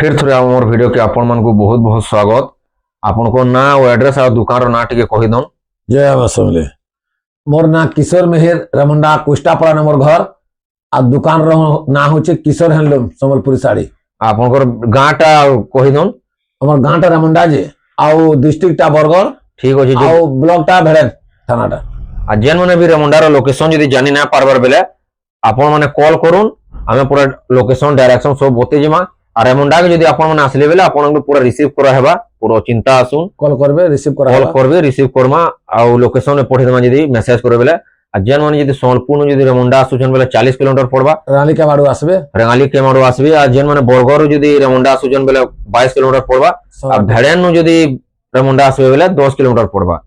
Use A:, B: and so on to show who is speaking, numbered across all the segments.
A: फिर थोड़े आम वीडियो के आपण मन को बहुत बहुत स्वागत। आपण को ना और एड्रेस और दुकान ना टिके कहि दन।
B: जय बसमले मोर ना किशोर मेहर रमंडा कुष्टापड़ा न मोर घर आ दुकान ना होचे किशोर हैंडलूम संबलपुरी साड़ी।
A: आपण को गाँटा कहि दन।
B: हमर गाँटा रमंडा जे आउ डिस्ट्रिक्ट टा बरगढ़
A: ठीक अछि
B: आउ ब्लॉक टा भेड़े थानाटा।
A: आ जेन माने भी रमंडार लोकेशन जदी जानि ना पारबार बेले आपण माने कॉल करूँ आमे पूरा लोकेशन डायरेक्शन सब बते जिमा। आ रेमुंडा के जदी आपण माने आसले बेले आपण पूरा रिसीव करा हेबा पूरा चिंता आसुन
B: कॉल करबे रिसीव करा
A: कॉल करबे रिसीव करमा आ लोकेशन में पठे देमा जदी मैसेज करे बेले आ जेन माने जदी सोनपुर जदी रेमुंडा आसुचन बेले 40 किलोमीटर पड़बा
B: रंगाली के माडू आसबे
A: रंगाली के माडू आसबे आ जेन माने बरगढ़ जदी रेमुंडा आसुचन बेले 22 किलोमीटर पड़बा आ भेड़ेन जदी रेमुंडा आसबे बेले 10 किलोमीटर पड़बा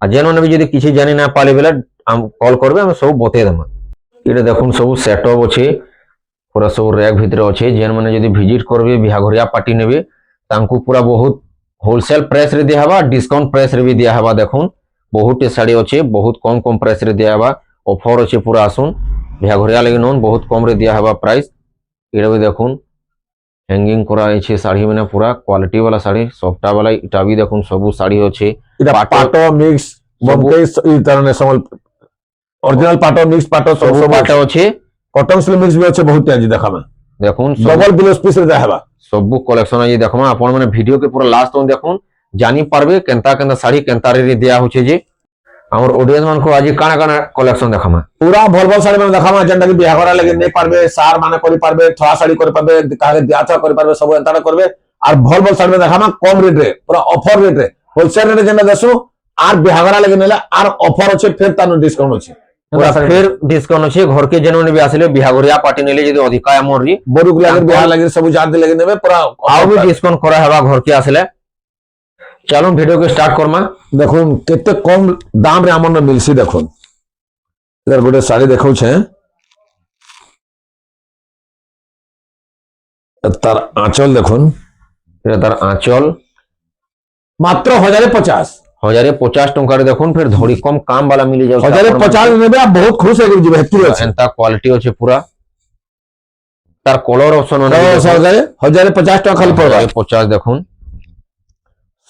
A: आ जेन माने भी जदी किछि जानि ना पाले बेले हम कॉल करबे हम सब बते देमा। इडे देखुन सब सेटअप अछि पूरा सब रैक भितर अच्छे जेन मैंने जब भिजिट करेंगे बिहाघरिया पार्टी ने पूरा बहुत होलसेल प्राइस रे दिया हवा डिस्काउंट प्राइस रे भी दिया हवा। देखुन बहुत साड़ी अच्छे बहुत कम कम प्राइस रे दिया हवा ऑफर अच्छे पूरा आसुन बिहाघरिया लगे नोन बहुत कम रे दिया हवा प्राइस। इटा भी देखुन हैंगिंग करा है साड़ी मैंने पूरा क्वालिटी वाला साड़ी सफ्टा वाला इटा भी देखुन सब साड़ी अच्छे
B: पाटो मिक्स ओरिजिनल पाटो मिक्स पाटो सब
A: पाटो अच्छे
B: कॉटन सिल्क मिक्स भी अच्छे बहुत तेजी देखा में
A: देखुन
B: डबल ब्लाउज पीस रे देहबा
A: सब कलेक्शन आज देखमा आपण माने वीडियो के पूरा लास्ट तक देखुन जानि पारबे केनता केनता साड़ी केनता रे दिया होचे जे हमर ऑडियंस मान को आज काना काना कलेक्शन देखमा पूरा
B: भल भल साड़ी में देखमा जेंटा कि बियाह करा लगे नै पारबे सार माने करि पारबे थोड़ा साड़ी करि पारबे काहे दिया था करि पारबे सब एंता करबे और भल भल साड़ी में देखमा कम रेट रे पूरा ऑफर रेट रे होलसेल रेट जेंटा देसु आर बियाह करा लगे नेला आर ऑफर अच्छे फिर तानो डिस्काउंट अच्छे
A: पूरा फिर डिस्काउंट अच्छे घर के जनने भी आसले बिहाघरिया पार्टी नेले जदी अधिका अमर री
B: बरुक लागे बियाह लागे सब जात लगे नेबे पूरा
A: आउ भी डिस्काउंट करा हेबा घर के आसले। चलो वीडियो के स्टार्ट करमा।
B: देखुन केते कम दाम रे हमन मिलसी देखुन इधर गोटे साड़ी देखौ छे तार आंचल देखुन
A: तार आंचल
B: मात्र 1050
A: टंका देखुन फिर धड़ी कम काम वाला मिल जाउ
B: 1050 नेबे आप बहुत खुश है जिबे हेती अछि
A: एंता क्वालिटी अछि पूरा तार कलर ऑप्शन
B: ओने 1050 टका खाली पड़बा
A: 50 देखुन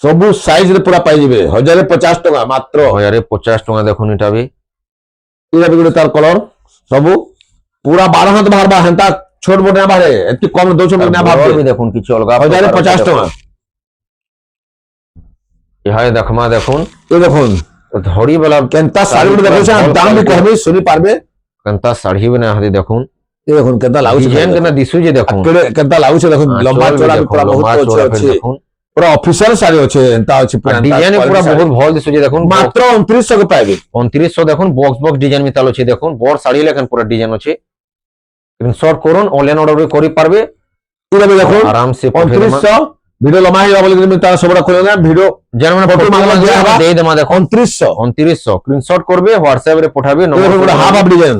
B: सब साइज रे पूरा पाई जिबे 1050 टका मात्र
A: 1050 टका देखुन इटा भी
B: इरा भी तार कलर सब पूरा 12 हाथ बाहर हेंता छोट मोट ना बाहरे एती कम 200 ना भाव
A: भी देखुन किछ अलगा
B: 1050 टका
A: यहां देखमा देखुन
B: ये देखुन
A: धड़ी वाला
B: केनता साड़ी देखो से दाम भी कहबे सुनी पारबे
A: केनता साड़ी बना हदी देखुन
B: ये देखुन केनता लागु छे
A: डिजाइन केना दिसु जे देखुन
B: केनता लागु छे देखुन लंबा चौड़ा भी पूरा बहुत अच्छे
A: देखुन
B: पूरा ऑफिशियल साड़ी अच्छे एंता अच्छे पूरा
A: डिजाइन पूरा बहुत भल दिसु जे देखुन
B: मात्र 2900 के पाइबे
A: 2900 देखुन बॉक्स बॉक्स डिजाइन मिताल छे देखुन बोर साड़ी लेकिन पूरा डिजाइन अच्छे स्क्रीनशॉट करूँ ऑनलाइन ऑर्डर भी करि पारबे
B: इरा भी देखुन
A: आराम से
B: 2900 वीडियो लम्बा ही बोले कि तार सबरा खोलेगा वीडियो
A: जन माने फोटो मांगला दे देमा देखो
B: 2900
A: स्क्रीनशॉट करबे व्हाट्सएप रे पठाबे
B: नंबर हाफ हाफ डिजाइन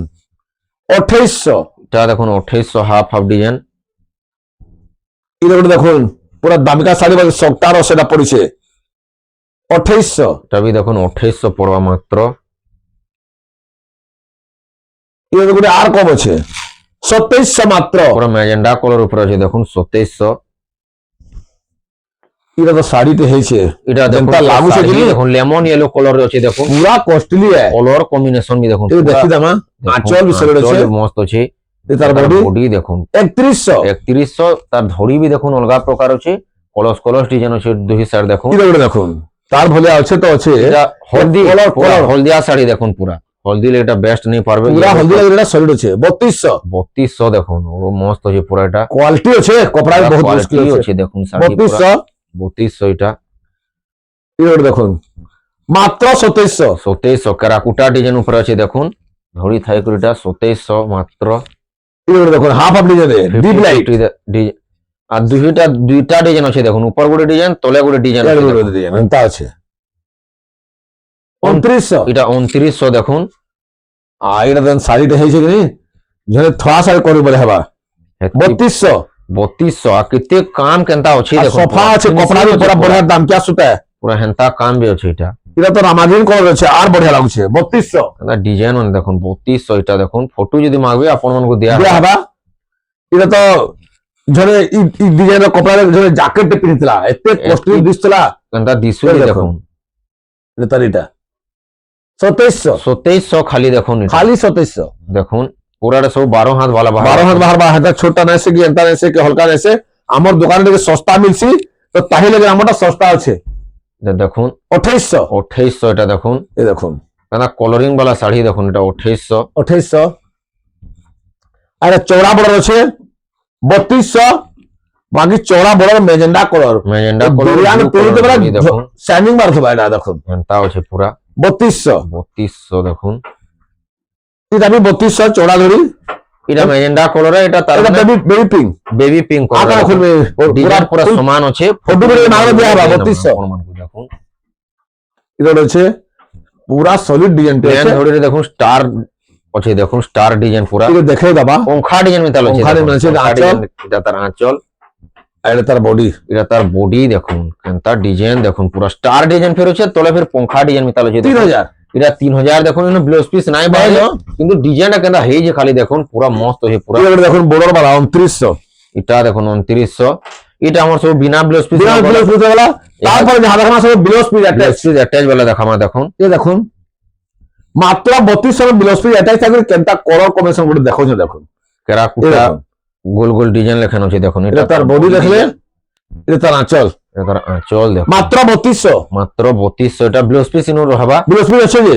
B: 2800
A: ता देखो 2800 हाफ हाफ डिजाइन
B: इधर देखो पूरा दामिका साड़ी बाकी सप्ताह सेटा पड़िছে 2800
A: तभी देखो 2800 पड़वा मात्र
B: ये गोटे आर कम আছে 2700 मात्र
A: पूरा मैजेंडा कलर ऊपर আছে দেখুন 2700
B: इरा तो साड़ी ते है छे
A: इटा देखो लागू से देखो लेमन येलो कलर अछि देखो
B: पूरा कॉस्टली है
A: कलर कॉम्बिनेशन भी देखो
B: ये देखि दमा आंचल भी सगड़ छे
A: मस्त अछि
B: ये तार
A: बॉडी देखो 3100 तार धड़ी भी देखो अलगा प्रकार अछि कलस कलस डिजाइन अछि दुही साइड देखो
B: इरा देखो तार भले আছে तो আছে
A: এটা हल्दी कलर हल्दिया साड़ी देखो पूरा हल्दी ले এটা बेस्ट नहीं पारबे
B: पूरा हल्दी लगेला सॉलिड আছে
A: 3200 देखो वो मस्त अछि पूरा এটা
B: क्वालिटी আছে कपड़ा भी बहुत
A: क्वालिटी अछि देखो साड़ी 3200 এটা
B: इधर देखो मात्र
A: 2700 कराकुटा डिजाइन ऊपर अछि देखुन धड़ी थाई कुटा 2700 मात्र
B: इधर देखो half half design deep light
A: आ दुईटा डिजाइन अछि देखुन ऊपर गोटे डिजाइन तले गोटे डिजाइन
B: एंता अछि 2900
A: इटा 2900 देखुन
B: आ इटा देन साड़ी देहै छै कि जने थोड़ा सा करू बले हबा 3200
A: आ किते काम केनता अछि देखो
B: सोफा अछि कपड़ा भी पूरा बढ़िया दाम क्या सुता है
A: पूरा हेंता काम भी अछि इटा
B: इटा तो रामाधीन कलर अछि आर बढ़िया लागु छै 3200
A: ना डिजाइन मन देखुन 3200 इटा देखुन फोटो जदी मांगबे आपन मन को दिया
B: हबा इटा तो ଝରେ ଇ ଡିଜାଇନ ର କପଡାରେ ଝରେ ଜ୍ୟାକେଟ ପିନ୍ଧିଥିଲା ଏତେ କଷ୍ଟଲି ଦିଶଥିଲା
A: କେନ୍ତା ଦିଶୁ
B: ଏ ଦେଖୁନ୍।
A: ଦେଖୁন
B: ତାର ଏଇଟା 2700
A: 2700 খালি দেখুন এটা।
B: খালি 2700
A: দেখুন পুরাটা সব 12 হাত বালা
B: 12 হাত বাহার বা হাতে ছোটটা নেছে কি এন্তা নেছে কি হালকা নেছে আমার দোকানে থেকে সস্তা মিলছি তো তাহলে লাগে আমারটা সস্তা আছে
A: দেখুন
B: 2800
A: 2800 এটা দেখুন
B: এই দেখুন
A: কেননা কলরিং বালা শাড়ি দেখুন এটা 2800
B: 2800 আর চওড়া বর্ডার আছে 3200 বাকি চওড়া border magenta colour
A: magenta
B: biryani পেরিতে বড়
A: দেখুন
B: শাইনিং মারথবা এটা দেখুন
A: এন্তা আছে পুরা
B: 3200
A: 3200 দেখুন
B: এটা আমি 3200 চওড়া ধরি
A: এটা ম্যাজেন্ডা কালার এটা তার
B: এটা baby baby pink
A: baby pink
B: আটা
A: কালার
B: খুলবে
A: ডিজাইন পুরা সমান আছে
B: ফটো করে নাম দেয়া হবে 3200
A: আপনাদের দেখুন
B: এটা রয়েছে পুরা সলিড ডিজাইন
A: প্ল্যান
B: আছে
A: ধরে দেখুন স্টার আছে দেখুন স্টার ডিজাইন পুরা
B: এটা দেখে দাবা
A: পঙ্খা ডিজাইন মিতাল আছে
B: পঙ্খা ডিজাইন আছে,
A: পঙ্খা
B: আঁচল।
A: ডিজাইন, এটা তার আঁচল
B: এটা তার বডি
A: এটা তার বডি দেখুন কেনতা ডিজাইন দেখুন পুরা স্টার ডিজাইন ফের আছে তলে ফের পঙ্খা ডিজাইন মিতাল আছে দেখুন।
B: 3000
A: এটা 3000 দেখুন এনে ব্লাউজ পিস নাই বাইরে কিন্তু ডিজাইনটা কেনতা হেই যে খালি দেখুন পুরা মস্ত আছে পুরা
B: এটা দেখুন বর্ডার বালা 2900
A: এটা দেখুন 2900 এটা আমার সব বিনা ব্লাউজ পিস
B: বিনা ব্লাউজ পিস वाला তারপরে যে হাতে সব blouse piece
A: blouse piece attach वाला দেখামা দেখুন
B: এই দেখুন মাত্র 3200 ব্লাউজ পিস অ্যাটাচ থাকে কেনটা কালার কম্বিনেশন গুলো দেখো দেখুন এই
A: কেরাকুটা
B: দেখুন
A: গোল গোল ডিজাইন লেখানো আছে দেখুন
B: এটা তার বডি দেখলে এটা তার আঁচল
A: এটা তার আঁচল দেখুন
B: মাত্র 3200
A: মাত্র 3200 এটা ব্লাউজ পিস ইনো রহবা
B: ব্লাউজ পিস আছে যে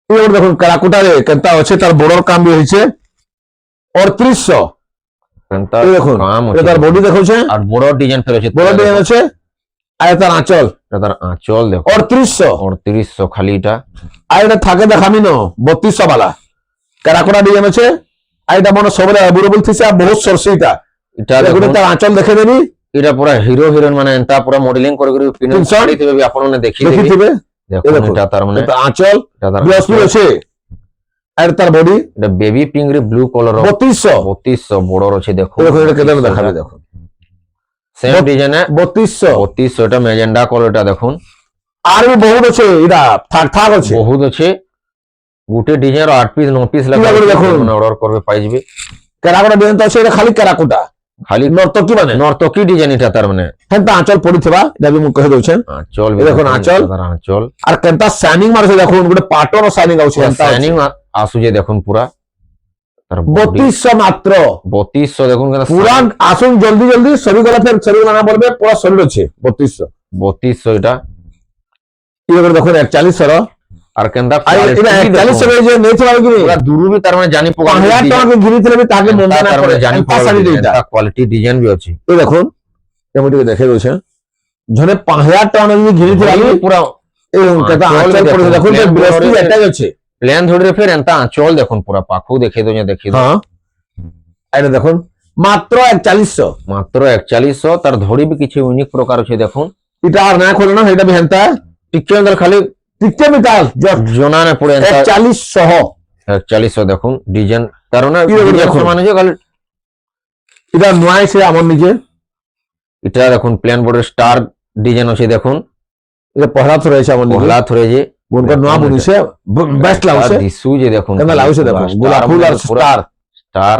B: এই দেখুন কারাকুটারে কেনটা আছে তার বর্ডার কাম বি হইছে 3800
A: কেনতা
B: এই দেখুন
A: কাম
B: এটা
A: আছে
B: তার বডি দেখছে
A: আর বড় ডিজাইন ফের আছে
B: বড় ডিজাইন আছে আর তার আঁচল
A: এটা তার আঁচল দেখুন
B: 3800
A: 3800 খালি এটা
B: আর এটা থাকে দেখামি ন 3200 वाला কারাকুটা ডিজাইন আছে আর এটা মনে সবরে অ্যাভেলেবল থিছে আর বহুত সরসি এটা
A: এটা
B: দেখুন
A: দেখুন
B: তার আঁচল দেখে দেবি
A: এটা পুরা হিরো হিরোইন মানে এন্তা পুরা মডেলিং করে করে পিন
B: 300
A: শাড়ি দিবে আপনারা দেখি
B: দেখি
A: দেবে
B: থিবে
A: দেখুন
B: দেখুন।
A: এটা তার মানে
B: এটা আঁচল
A: এটা তার
B: ব্লাউজ পিস আছে আর তার বডি
A: এটা বেবি পিঙ্ক রে ব্লু কালার
B: 3200
A: 3200 বড় আছে দেখুন
B: দেখুন এটা কেমন দেখাবে দেখুন
A: সেম ডিজাইনে
B: 3200
A: 3200 এটা ম্যাজেন্ডা কালারটা দেখুন
B: আর भी बहुत আছে এটা থাক থাক আছে
A: বহুত আছে গুটে ডিজাইন 8 পিস 9 পিস
B: কিলা করে দেখুন।
A: মানে অর্ডার করবে পাইবে
B: কারাকুটা ডিজাইন তো আছে এটা খালি কারাকুটা
A: খালি
B: নর্তকি মানে
A: নর্তকি ডিজাইন এটা তার মানে
B: হেনতা আঁচল পড়িথিবা এটা भी ମୁଁ କହି ଦଉଛେ
A: আঁচল
B: এই দেখুন আঁচল।
A: তার আঁচল
B: আর কেনতা শাইনিং মারছে দেখুন গোটে পাটর শাইনিং আছে হেনতা
A: শাইনিং আসুছে দেখুন পুরা তার
B: 3200 মাত্র
A: 3200 দেখুন কেন
B: পুরা আসুন জলদি জলদি সরি গলা ফের সরি গলা না বলবে পুরা সরি আছে 3200
A: 3200 এটা
B: এই দেখুন 4100
A: আর কেনটা
B: আর এটা 4100 এর যে নেইছিলা কি
A: পুরা দুরু भी তার মানে জানি পোকা
B: 5000 টাকা গিরিছিলে भी তাকে মন না করে
A: জানি
B: জানি পাসারি দেইতা
A: কোয়ালিটি ডিজাইন भी আছে
B: এই দেখুন আমি ଟିକେ দেখে দউছে জনে 5000 টাকা যদি গিরিছিলে
A: পুরা
B: এই কেনতা আঁচল পড়ে দেখুন যে ব্লাউজ অ্যাটাচ আছে
A: প্ল্যান ধরে ফের এন্তা আঁচল দেখুন পুরা পাখু দেখে দো দেখি
B: হ্যাঁ এটা দেখুন মাত্র 4100
A: মাত্র 4100 তার ধড়ি भी কিছু ইউনিক প্রকার আছে দেখুন
B: এটা আর না খোলে না এটা भी হেনতা
A: টিকে अंदर খালি
B: টিকতে মিটাল
A: জোনা না পড়ে এন্তা
B: 4100
A: 4100 দেখুন ডিজাইন কারণ
B: কি দেখুন,
A: ডিজাইন
B: দেখুন।
A: সমান আছে খালি
B: এটা নয়সে আমার নিজে
A: এটা দেখুন প্ল্যান বোর্ডের স্টার ডিজাইন আছে দেখুন
B: এটা পহলা তো রয়েছে আমার নিজে
A: পহলা থরে যে
B: বোনকা নয়া বনিছে বেস্ট লাগছে
A: দিশু যে দেখুন
B: কেমন লাগছে দেখুন গোলাপ ফুল আর স্টার
A: স্টার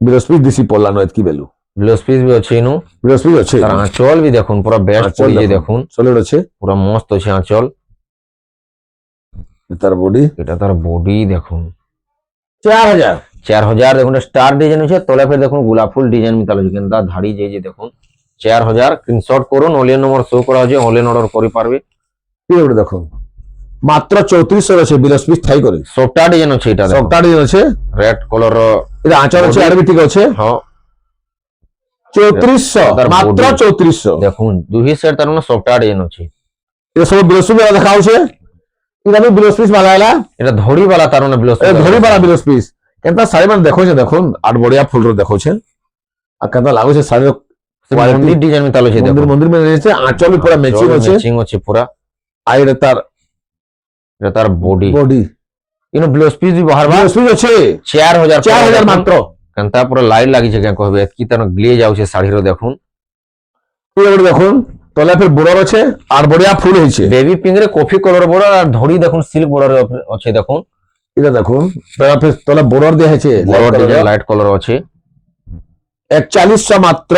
B: বৃহস্পতি দিছি পড়লা নয় কি বেলু
A: ব্লাউজ পিস भी আছে ইনু
B: বৃহস্পতি আছে
A: তার আঁচল भी দেখুন পুরা বেস্ট
B: আঁচল
A: পড়ি যে
B: দেখুন।
A: দেখুন
B: সলিড আছে
A: পুরা মস্ত আছে আঁচল
B: তার বডি
A: এটা তার বডি দেখুন
B: 4000
A: 4000 দেখুন স্টার ডিজাইন আছে তলে ফের দেখুন গোলাপ ফুল ডিজাইন মিতাল আছে কিন্তু ধাড়ি যে দেখুন 4000 স্ক্রিনশট করুন অনলাইন নম্বর শো করা আছে অনলাইন অর্ডার করি পারবে
B: কি এটা দেখুন মাত্র 3400 আছে বৃহস্পতি থাই করে
A: সফটা ডিজাইন আছে এটা দেখুন
B: সবটা ডিজাইন আছে
A: রেড কালার
B: এটা আঁচল আছে
A: Body-
B: আর ঠিক আছে
A: হ্যাঁ
B: 3400
A: তার
B: মাত্র
A: body-
B: 3400
A: দেখুন দুই সেট তার মানে সফটা ডিজাইন আছে
B: এটা সব বৃহস্পতি দেখা হচ্ছে এটা আমি বৃহস্পতি বানাইলা
A: এটা ধড়ি वाला তার মানে ব্লাউজ
B: এ ধরি বালা বৃহস্পতি কেনতা শাড়ি মানে দেখোছে দেখুন আট বড়িয়া ফুলর দেখোছে আর কেনতা লাগুছে শাড়ি
A: মন্দির ডিজাইন মিতাল আছে
B: মন্দির
A: দেখুন
B: মন্দির মানে রয়েছে আঁচল পুরো ম্যাচিং আছে
A: ম্যাচিং আছে পুরা
B: আর এটা তার
A: এটা তার বডি
B: বডি
A: ইনো ব্লাউজ পিস भी বাহার বার
B: বৃহস্পতি আছে
A: 4000
B: 4000 মাত্র
A: কেনতা পুরা লাইট লাগিছে কেন কহবে কি তার গ্লেজ আউছে শাড়ির দেখুন
B: এবারে দেখুন তলে ফের বড়র আছে আর বড়িয়া ফুল হয়েছে
A: বেবি পিঙ্ক রে কফি কালার বড় আর ধড়ি দেখুন সিল্ক বড় আছে দেখুন
B: এটা দেখুন তলে ফের তলে বড়র দেয়া হয়েছে
A: বড় ডিজাইন লাইট কালার আছে
B: 4100 মাত্র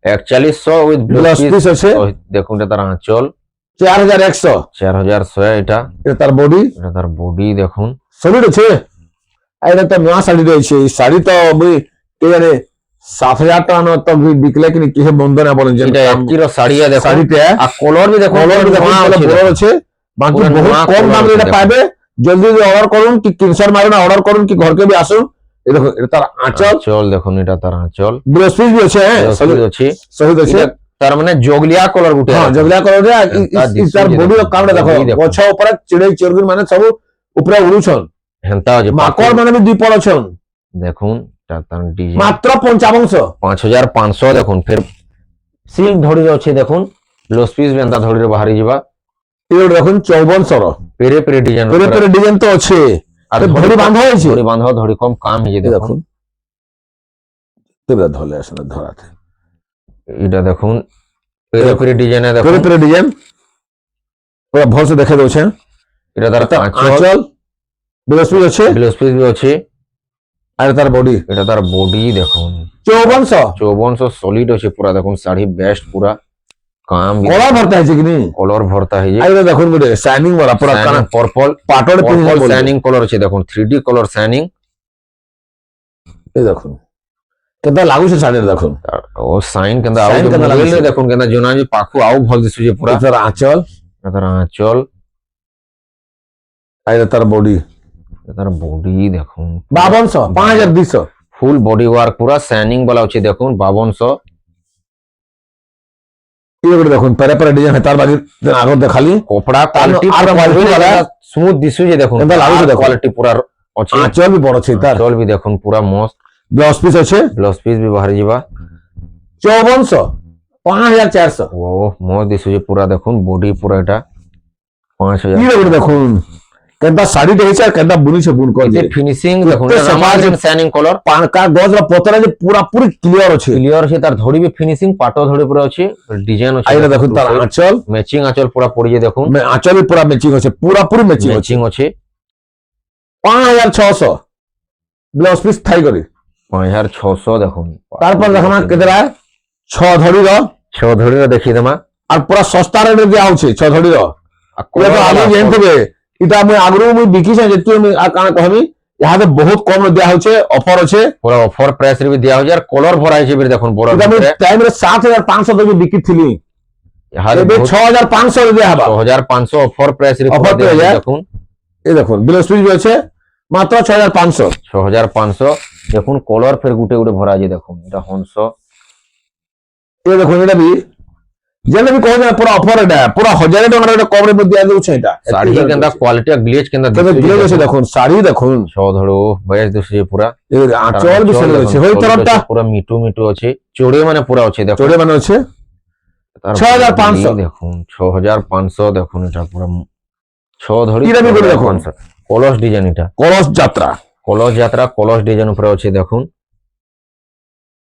A: 4100 উইথ
B: ব্লাউজ পিস আছে
A: দেখুন এটা তার আঁচল
B: 4100
A: 4100 এটা
B: এটা তার বডি
A: এটা তার বডি দেখুন
B: সলিড আছে আর এটা তো নয়া শাড়ি রয়েছে এই শাড়ি তো কে জানে 7000 টাকা না তো বিকলে কি কিসে বন্ধ না বলেন যে
A: এটা একটির শাড়িয়া দেখুন
B: শাড়িটা
A: আর কলর বি দেখুন
B: কলর দেখুন বড় আছে বাকি
A: পুরো
B: বহুত
A: নয়া
B: কম
A: colour
B: দামে
A: আছে
B: এটা
A: দেখুন।
B: পাবে জলদি জলদি অর্ডার করুন কি কিনসার মারুন অর্ডার করুন কি ঘরকে বি আসুন এই দেখুন এটা তার আঁচল
A: আঁচল দেখুন এটা তার আঁচল
B: ব্লাউজ পিস বি আছে হ্যাঁ
A: সলিড আছে
B: সলিড আছে
A: এটা তার মানে জগলিয়া কলর গুটে
B: হ্যাঁ জগলা কলর রে
A: তা
B: তার
A: দিଶୁଛି
B: বডি
A: দেখুন,
B: কামড়ে দেখো
A: body দেখুন।
B: গଛ ଉପରେ ଚିड़େଇ ଚିରୁଗୁନି ମାନେ ସବୁ ଉପରେ ଉଡୁଛନ୍
A: হেনতা আছে
B: ମାକଡ ମାନେ ବି ଦି ପଡ ଅଛନ୍
A: দেখুন এটা তার ডিজাইন
B: ମାତ୍ର 5500
A: 5500 দেখুন ফের সিল্ক ধড়ি আছে দেখুন ব্লাউজ পিস বেন্তা ধড়ি বাহারি ଯିବା
B: এই দেখুন 5400 ର
A: পেরে পেরে ডিজাইন
B: পেরে পেরে ডিজাইন তো আছে
A: আর
B: ধড়ি বাঁধা হয়েছে
A: ধড়ি বাঁধা ধড়ি কম কাম হয়ে দেখুন
B: দেখুন তেবে ধলে আসলে ধরাতে
A: এটা দেখুন পেরে পেরে ডিজাইনে
B: পেরে
A: দেখুন
B: পেরে ডিজাইন পুরো ভলসে দেখে দউছে
A: এটা তার
B: এটা
A: আঁচল
B: আঁচল ব্লাউজ পিস আছে
A: ব্লাউজ পিস বি আছে
B: আর তার বডি
A: এটা তার বডি দেখুন
B: 5400
A: 5400 সলিড আছে পুরা দেখুন শাড়ি বেস্ট পুরা কাম
B: কলা ভর্তা আছে কি নি
A: কলর ভর্তা হয়ে
B: আর দেখুন গুটে শাইনিং वाला পুরা কানা
A: পর্পল
B: পাটড় পিন
A: পর্পল শাইনিং কলর আছে দেখুন 3D কলর শাইনিং
B: এই দেখুন কেনতা লাগুছে শাড়ি দেখুন
A: ও সাইন কেন্দা আউ
B: Sign କେନ୍ତା
A: মোবাইল রে
B: ଲାଗୁଛି?
A: দেখুন কেন্দা জোনা যে পাখু আউ ভাল দিসুছে পুরা
B: তার আঁচল
A: তার আঁচল
B: আর তার বডি
A: তার বডি দেখুন
B: 5200 5200
A: ফুল বডি ওয়ার্ক পুরা শাইনিং वाला আছে দেখুন 5200
B: এই গুলো দেখুন পেরে পেরে ডিজাইন তার বাকি আগর দেখালি
A: কপড়া কোয়ালিটি
B: আর
A: পুরা
B: quality
A: quality
B: वाला
A: স্মুথ দিসুছে দেখুন
B: কেন্দা লাগুছে দেখুন।
A: কোয়ালিটি পুরা আছে
B: আঁচল বি বড় আছে তার
A: আঁচল বি দেখুন পুরা মস্ত
B: ব্লাউজ পিস আছে
A: ব্লাউজ পিস বি বাহারি ଯିବା
B: 5400 5400
A: ও মস্ত দিসুছে পুরা দেখুন বডি পুরা এটা 5000
B: এই গুলো দেখুন কেনতা শাড়ি দেখছে আর কেনতা বুনিছে বুন কর
A: এতে ফিনিশিং দেখুন
B: কেতে সমাজ-
A: শাইনিং কলর
B: পানকা গজরা পতরা যে পুরা পুরি ক্লিয়ার আছে
A: ক্লিয়ার আছে তার ধড়ি বি ফিনিশিং পাটো ধড়ি পুরা আছে ডিজাইন আছে
B: আইরা দেখুন তার আঁচল
A: ম্যাচিং আঁচল পুরা পড়িয়ে দেখুন
B: আঁচল বি পুরা ম্যাচিং আছে পুরা পুরি ম্যাচিং আছে
A: ম্যাচিং আছে
B: 5600 ব্লাউজ পিস থাই করে
A: 5600 দেখুন
B: তারপর দেখো না কেতরা 6 ধড়ি র
A: ছ ধড়ির দেখি দেমা
B: আর পুরা সস্তা রেট দিয়া হচ্ছে 6 ধড়ি র
A: কলর
B: আমি জানতে এটা আমি আগরু মুই বিকিছে যেতি আমি আর কানা কহমি ইহাতে বহুত কম দিয়া হচ্ছে অফার আছে
A: পুরা অফার প্রাইস রে বি দিয়া হচ্ছে আর কলর ভরা আছে বি দেখুন বড়
B: এটা আমি
A: ভিতরে
B: টাইম রে 7500 দেবি বিকিছিলি
A: ইহারে
B: এবে 6500 রে দিয়া হবা
A: 6500 অফার প্রাইস রে
B: Offer
A: দিয়া
B: price,
A: দেখুন
B: এই দেখুন ব্লাউজ পিস আছে মাত্র 6500
A: 6500 দেখুন কলর ফের গুটে গুটে ভরা আছে দেখুন এটা হংস
B: এই দেখুন এটা বি যেটা বি কহবে পুরা অফার এটা পুরা 1000 টাকার এটা কম রে দিয়া দেউছে এটা
A: শাড়ি কেন্দা কোয়ালিটি গ্লেজ কেন্দা
B: তবে গ্লেজ আছে দেখুন শাড়ি দেখুন
A: ছ ধড়ো বয়স দিসুছে পুরা
B: এই আঁচল বি সেল আছে হই তরফটা
A: পুরা মিটু মিটু আছে চড়ে মানে পুরা আছে দেখুন
B: চড়ে মানে আছে
A: তার
B: 6500
A: body দেখুন 6500 দেখুন এটা পুরো 6 ধরি
B: কিরা বি করে দেখুন।
A: 6500 কলস ডিজাইন এটা
B: কলস যাত্রা
A: কলস যাত্রা কলস ডিজাইন উপরে আছে দেখুন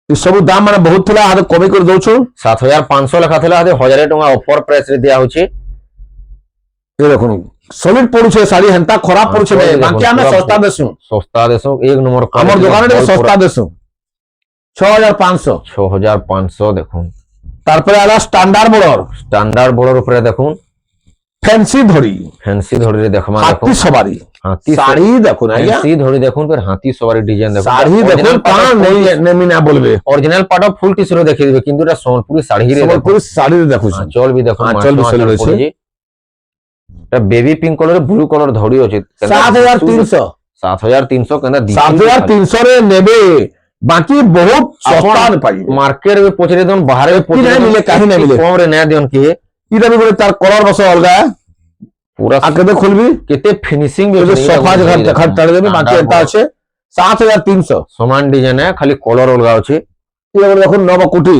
B: এই সব দাম মানে বহুত থলা আর কমে করে দউছো
A: 7500 লেখা থিলা আদে 1000 টাকা অফার প্রাইস রে দিয়া হচ্ছে
B: এই দেখুন সলিড পড়ুছে শাড়ি হেনতা খারাপ পড়ুছে
A: চল দেখুন,
B: বাকি আমরা
A: পুরা
B: সস্তা দেসু
A: সস্তা দেছো এক নম্বর
B: আমার
A: quality
B: দোকানে
A: পুরা
B: সস্তা দেসু 6500
A: 6500 দেখুন
B: তারপরে আলা স্ট্যান্ডার্ড বড়র
A: স্ট্যান্ডার্ড বড়র উপরে দেখুন
B: ফ্যান্সি ধরি
A: ফ্যান্সি ধরি রে দেখমা দেখুন
B: হাতি সবারি
A: হাতি
B: শাড়ি দেখুন আইয়া
A: ফ্যান্সি ধরি দেখুন ফের হাতি সবারি ডিজাইন দেখুন
B: শাড়ি দেখুন কান নেই নেমি না বলবে
A: original part of full tissue দেখিয়ে দিবে কিন্তু এটা সম্পূর্ণ শাড়ি রে দেখুন
B: সম্বলপুরি শাড়ি দেখুন
A: আঁচল বি দেখুন
B: আঁচল বি চলে রয়েছে।
A: এটা baby pink colour blue colour ধড়ি আছে
B: 7300
A: 7300 কেনা
B: 7300 রে নেবে বাকি বহুত সস্তা পাইবে
A: মার্কেট রে পচরে দন বাহারে
B: কি নাই মিলে, কাহি নাই মিলে।
A: কম রে না দিন কি
B: এটা বি করে তার কলর বস অলগা
A: পুরা
B: আগে দে খুলবি
A: কেতে ফিনিশিং বি
B: এই সোফা জায়গা দেখা তাড়ে দেবে বাকি এটা আছে 7300
A: সমান ডিজাইন খালি কলর অলগা আছে
B: এবার দেখুন নবকুটি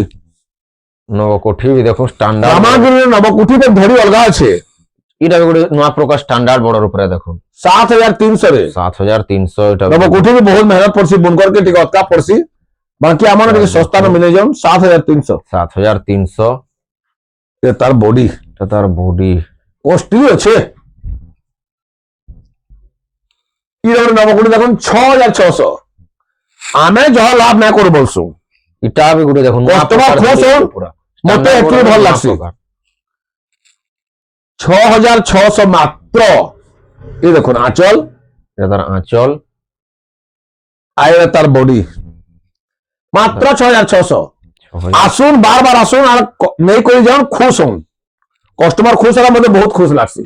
A: নব কোঠি বি দেখো স্ট্যান্ডার্ড
B: জামাগিরি নবকুটিতে ধরি অলগা আছে
A: এটা গোটে নয়া প্রকার স্ট্যান্ডার্ড বর্ডর উপরে দেখুন
B: 7300 রে
A: 7300 এটা
B: নবকুটি भी बहुत मेहनत पड़सी बुनकर के टिके अटका पड़सी बाकी আমার টিকে সস্তা না মিলে যাম 7300
A: 7300
B: এ তার বডি
A: এটা তার বডি
B: কস্টলি আছে ইরে নবকুটি দেখুন 6600 আমি যহ লাভ না করে বলছু
A: এটা ବି ଗୋଟେ ଦେଖୁন
B: Customer ଖୁସ୍ ହଉନ୍, ମତେ ଏତିକି ଭଲ ଲାଗ୍ସି। 6600 ମାତ୍ର ये देखो आंचल
A: এটা তার আঁচল
B: आए तार बॉडी मात्र 6600 आसुन बार बार आसुन और नहीं कोई जान खुश हूं कस्टमर खुश है मुझे बहुत खुश लागसी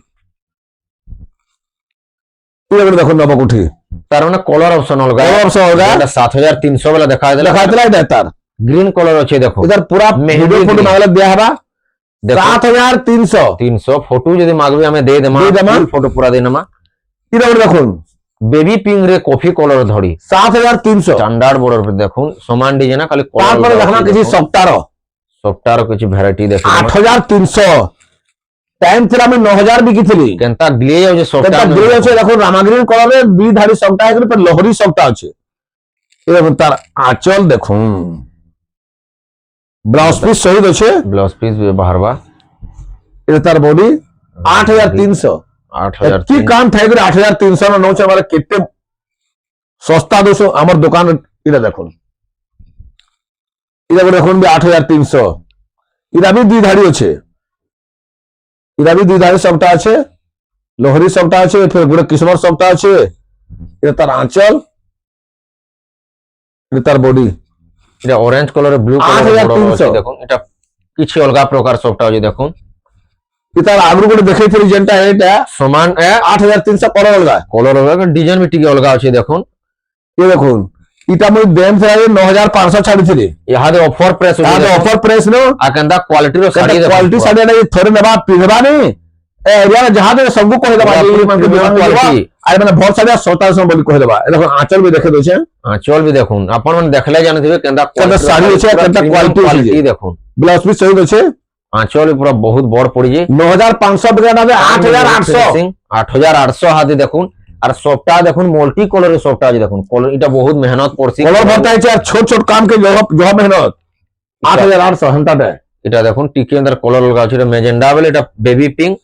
B: ये देखो नबक उठी
A: তার মানে কলর অপশন অলগা
B: कलर ऑप्शन होगा
A: এটা 7300 বেলা দেখা দিলা
B: लिखा दिला है तार
A: গ্রিন কলর আছে দেখো
B: इधर पूरा
A: मेहंदी
B: वीडियो फोटो
A: green।
B: मांगले दिया है
A: দেখো
B: 7300
A: 300 ফটো যদি মাগবি আমি দেই দেমা
B: দেই দেমা।
A: ফটো পুরা দেই নেমা
B: इधर देखो
A: বেবি পিঙ্ক রে কফি কলর ধরি
B: 7300
A: স্ট্যান্ডার্ড বর্ডার पे দেখুন সমান ডিজাইন খালি
B: तारपर देखना किसी सप्ताह
A: সফটওয়্যার কিছু ভ্যারাইটি দেখো
B: 8300 टाइम थिला में 9000 बिकी थी
A: কেনতা গ্লে যাও যে
B: केनता
A: সফটওয়্যার
B: ग्रे আছে দেখো রামাগ্রিন কলরে দুই ধাড়ি সবটা আছে पर লহরি সবটা আছে এই দেখুন তার আঁচল দেখুন ব্লাউজ পিস সহিত আছে
A: ব্লাউজ পিস বাহারবা
B: এটা তার বডি 8300
A: 8000
B: কি কাম থাই করে 8300 না নৌছে মানে কেতে সস্তা দোছো আমার দোকান এটা দেখুন এটা দেখুন 8300 এটা भी দুই ধাড়ি আছে এটা भी দুই ধাড়ি সবটা আছে লহরি সবটা আছে ফির পুরো কিসমর সবটা আছে এটা তার আঁচল এটা তার বডি
A: এটা অরেঞ্জ কলরে ব্লু কলর
B: 8300
A: দেখুন এটা কিছু অলগা প্রকার সফটওয়্যার আছে দেখুন
B: তার আগ্রহ করে দেখাইছিলি যেটা এটা
A: সমান
B: 8300 কলর অলগা
A: কলর অলগা ডিজাইন বি টিকে অলগা আছে দেখুন
B: ये দেখুন এটা মই দেম ফেরাই 9500 ছাড়িছিলি
A: ইহাদে অফার প্রাইস
B: আর অফার প্রাইস নো
A: আকেন্দা কোয়ালিটির শাড়ি দেখুন
B: क्वालिटी साड़ी नहीं थोड़े नेबा पिनबा नहीं ए एरिया में जहां दे सबको कह देबा
A: पूरा
B: मन के
A: premium quality।
B: आई माने बहुत सारे 1700 बोली कह देबा देखो आंचल भी देखे दोछे
A: আঁচল বি দেখুন আপন মানে দেখলে জানিথিবে কেন্দা
B: কেন্দা শাড়ি আছে, কেন্দা quality আছে।
A: কোয়ালিটি দেখুন
B: ब्लाउज भी सही दोछे
A: আঁচল পুরো বহুত বড় পড়িছে
B: 9500 বিকা দাবে 8800
A: 8800 হাতে দেখুন আর সফটটা দেখুন মাল্টি কলরের সফটটা আছে দেখুন কলর এটা বহুত মেহনত পড়ছি
B: कलर भरता है और छोट छोट काम के जो मेहनत 8800 हंता दे
A: এটা দেখুন টিকে अंदर কলর লগা আছে এটা মেজেন্ডা বলে এটা বেবি পিঙ্ক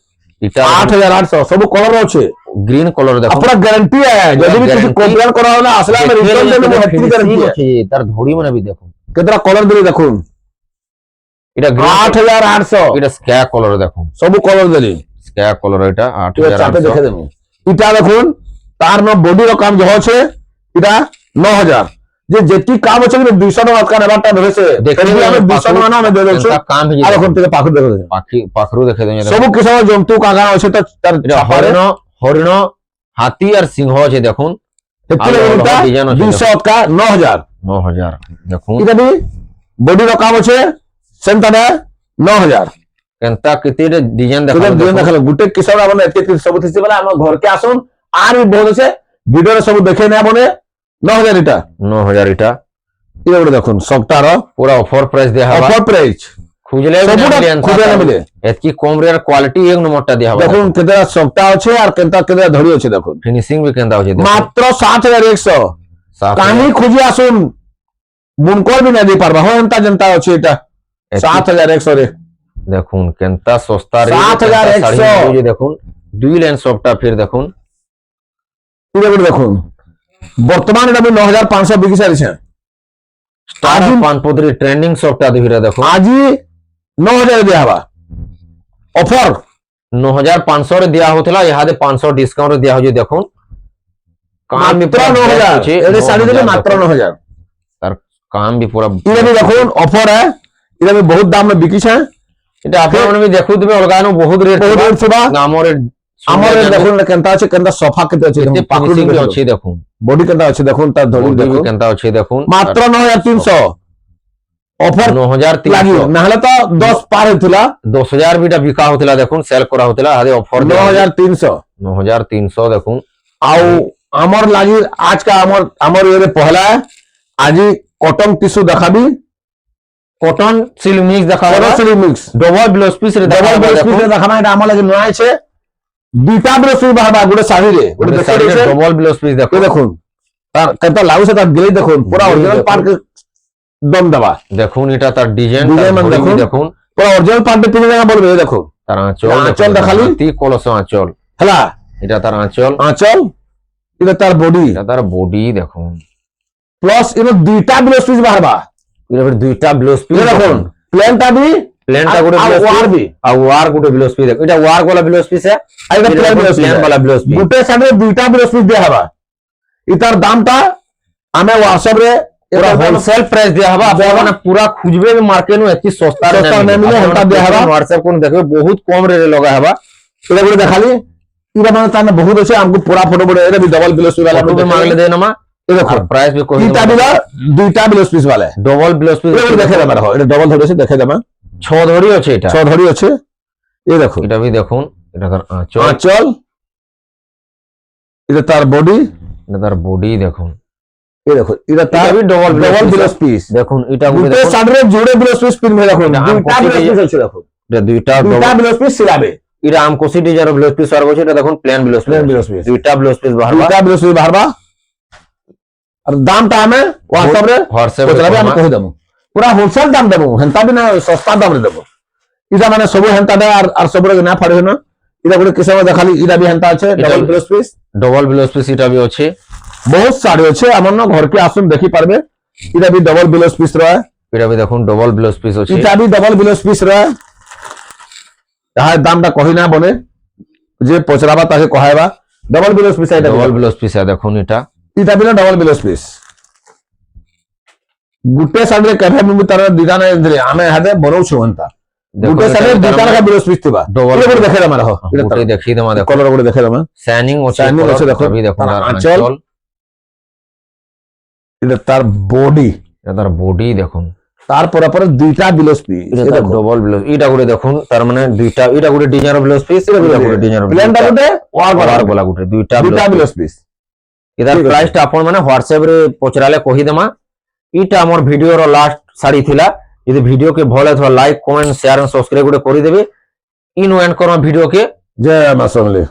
A: এটা
B: 8800 सब कलर আছে
A: গ্রিন কলর দেখুন
B: अपना गारंटी है यदि भी किसी कंप्लेन करा होला असला में रिटर्न देने में हेती गारंटी है
A: আছে তার ধড়ি মানে বি দেখুন
B: कितना कलर दिली देखुन
A: এটা গ্রিন
B: 8800
A: এটা স্ক্যা কলর দেখুন
B: सब कलर दिली
A: স্ক্যা কলর এটা
B: তুই চাপে
A: 8800
B: দেখে দেবো এটা দেখুন তার ন বডি র কাম যহ আছে এটা 9000 যে যেটি কাম আছে কিন্তু 200 টাকা কান এবারটা ধরেছে
A: দেখে
B: দেখি আমি 200 টাকা না আমি দিয়ে দেব
A: এটা কাম হয়ে
B: আর
A: যায়
B: এখন থেকে পাখি দেখে দেব
A: পাখি পাখরু দেখে দেন
B: সব কিসম জন্তু কাগা আছে তো তার
A: এটা হরিণ হরিণ হাতি আর সিংহ আছে দেখুন
B: হেতলে এটা
A: ডিজাইন আছে
B: 200 का 9000
A: 9000 দেখুন
B: এটা भी বডি র কাম আছে সেন্টা 9000
A: কেনতা কেতে ডিজাইন
B: এটা
A: দেখুন
B: দিয়ে দেখালে গুটে কিসম মানে এতে সব থিসি বলে আমার ঘর কে আসুন আর भी बहुत আছে ভিডিও সব দেখে না বনে 9000 এটা
A: 9000 এটা
B: এটা বলে দেখুন সবটার
A: পুরা অফার প্রাইস দেয়া হবে
B: অফার প্রাইস
A: খুঁজলে
B: খুঁজে না মিলে
A: এতকি কম রেয়ার কোয়ালিটি এক নম্বরটা দেয়া হবে
B: দেখুন কেদা সবটা আছে আর কেদা ধরি আছে দেখুন
A: ফিনিশিং বি কেনতা আছে
B: মাত্র 7100 কাহি খুঁজি আসুন বুনকর भी না দি পারবা হয় এন্তা জনতা আছে এটা 7100 রে
A: দেখুন কেনতা সস্তা রে
B: 7100
A: দেখুন দুই লাইন সবটা ফির দেখুন
B: এটা করে দেখুন বর্তমান এটা 9500 বিকি সারিছে
A: স্টার পানপত্রি ট্রেন্ডিং সবটা দিবিরা দেখুন
B: আজি 9000 দেয়া হবা অফার
A: 9500 রে দেয়া হতলা ইহাদে 500 ডিসকাউন্ট দেয়া হচ্ছে দেখুন কাম বি
B: মাত্র 9000 এর শাড়ি দিলে মাত্র 9000
A: তার কাম বি পুরা
B: এটা भी দেখুন অফার है এটা भी बहुत দাম में বিকিছে
A: এটা আপনারা বি দেখু দিবে অলগানো বহুত রেট
B: বহুত রেট ছিবা
A: নামরে
B: আমার দেখুন কেনতা আছে কেনতা সোফা কেতে আছে
A: এতে
B: পাকুড়ি
A: ফিনিশিং আছে দেখুন
B: বডি কেনতা আছে দেখুন তার ধরি
A: বডি
B: দেখুন
A: কেনতা আছে দেখুন
B: মাত্র 9300 অফার
A: 9300
B: লাগি নাহলে তো 10 পার হইতলা
A: 10000 বিটা বিকা হতলা দেখুন সেল করা হতলা আদে অফার
B: 9300
A: 9300 দেখুন
B: আউ আমার লাগি আজকা আমার এর পহলা আজি কটন টিস্যু দেখাবি
A: কটন সিল্ক মিক্স দেখা হবে
B: cotton silk mix
A: double blouse piece রে দেখা
B: ডবল
A: হবে
B: ব্লাউজ পিস দেখানা এটা আমার লাগি নয় আছে দুইটা ব্লাউজ পিস বাবা গুড়ে শাড়ি রে গুড়ে দেখে দিয়েছে
A: ডবল ব্লাউজ পিস দেখো
B: এই দেখুন তার কত লাউছে তার গেলে দেখুন পুরো অরিজিনাল পার্ক দম দেবা
A: দেখুন এটা তার ডিজাইন
B: ডিজাইন মানে দেখুন
A: দেখুন
B: পুরো অরিজিনাল পার্ক পিনে দেখা বলবে এই দেখুন
A: তার আঁচল
B: আঁচল দেখালি?
A: তি কলস আঁচল
B: হলা
A: এটা তার আঁচল
B: আঁচল এটা তার বডি
A: এটা তার বডি দেখুন
B: প্লাস ইনো দুইটা ব্লাউজ পিস বাহারবা
A: এটা ফির দুইটা ব্লাউজ পিস
B: ये देखो प्लेनटा भी
A: প্লেনটা গুটে
B: আর
A: ব্লাউজ
B: ওয়ার
A: পিস
B: भी
A: আর ওয়ার গুটে ব্লাউজ পিস দেখো এটা ওয়ার वाला ব্লাউজ পিস है
B: আর এটা প্লেন ব্লাউজ
A: প্লেন वाला ব্লাউজ পিস
B: গুটে সাইডে দুইটা ব্লাউজ পিস দেয়া হবা ইতার দামটা আমি WhatsApp রে
A: पूरा होलसेल प्राइस दिया हवा आप माने पूरा खुजबे में मार्केट में एती सस्ता
B: नहीं मिले हल्का दिया हवा
A: WhatsApp कोन देखो बहुत कम रेट लगा हवा
B: এটা করে দেখালি ইরা মানে তানে বহুত আছে আমকো পুরা ফটো বড় এটা भी डबल ब्लाउज পিস वाला
A: फोटो मांगले दे नमा
B: ये देखो
A: प्राइस भी कोई
B: তিনটা দিলা দুইটা ব্লাউজ পিস वाला
A: डबल ब्लाउज পিস
B: এটা দেখে দাও দেখো এটা ডবল ধরেছে দেখে দাও
A: 6 ধরি আছে এটা
B: 6 ধরি আছে এই দেখো
A: এটা भी দেখুন এটা আঁচল
B: আঁচল এটা তার বডি
A: এটা তার বডি দেখুন
B: এই দেখো এটা তার
A: এটা भी डबल
B: ব্লাউজ পিস
A: দেখুন এটা গুলো
B: দুটো
A: দেখুন
B: সাইডে জোড়ে ব্লাউজ পিস পিনবে দেখো
A: এটা
B: দুইটা
A: আমকো
B: ব্লাউজ পিস আছে দেখো
A: এটা দুইটা
B: দুইটা ব্লাউজ পিস সিলাবে
A: এটা আমকোসি ডিজাইন ব্লাউজ পিস আর বসে এটা দেখুন plain blouse
B: plain blouse piece
A: দুইটা ব্লাউজ পিস বাহার
B: দুইটা ব্লাউজ পিস বাহারবা আর দামটা আমি WhatsApp রে
A: WhatsApp
B: পচলাবে আমি কই দেবো পুরা হোলসেল দাম দেবো হেনতা भी না সস্তা দাম রে দেবো এটা মানে সব হেনতা দে আর সব রে না পড়বে না এটা করে কিসে দেখালি এটা भी হেনতা আছে double blouse piece
A: double blouse piece এটা भी আছে
B: বহুত শাড়ি আছে এমন না ঘরকে আসুন দেখি পারবে এটা भी ডবল ব্লাউজ পিস রয়
A: এটা भी দেখুন ডবল ব্লাউজ পিস আছে
B: এটা भी ডবল ব্লাউজ পিস রয় তাহার দামটা কহি না বলে যে পচরাবা তাকে কহাইবা ডবল ব্লাউজ পিস এটা
A: ডবল ব্লাউজ পিস দেখুন এটা
B: এটা भी না ডবল ব্লাউজ পিস গুটে সাইডে কেফে মু তার দিদা না আমি হাতে বড়ছু হন্তা গুটে সাইডে দুইটা লাগা ব্লাউজ পিস দিবা
A: Double
B: এটা করে দেখে দাও রাখো এটা
A: ওটাই দেখিয়ে দেমা দেখো
B: কলর করে দেখে দাও
A: শাইনিং আছে
B: Shining আছে দেখো।
A: আমি দেখুন
B: তার
A: আর
B: আঁচল।
A: আঁচল
B: এটা তার বডি
A: এটা তার বডি দেখুন
B: তারপরে পরে দুইটা ব্লাউজ পিস
A: এটা তার ডবল ব্লাউজ এটা করে দেখুন তার মানে দুইটা এটা করে ডিজাইন ব্লাউজ পিস এটা করে ডিজাইন
B: প্লেনটা গুটে ওয়ার
A: আর গলা গুটে দুইটা
B: দুইটা
A: ব্লাউজ
B: ব্লাউজ পিস
A: এটার
B: ঠিক আছে।
A: প্রাইসটা আপন মানে WhatsApp রে পচরালে কহি দেমা এটা আমার ভিডিওর লাস্ট শাড়ি থিলা যদি ভিডিও কে ভলে থা like comment share and subscribe করে দেবে ইন ওয়েন্ড করো ভিডিও কে
B: জয় মা সমলে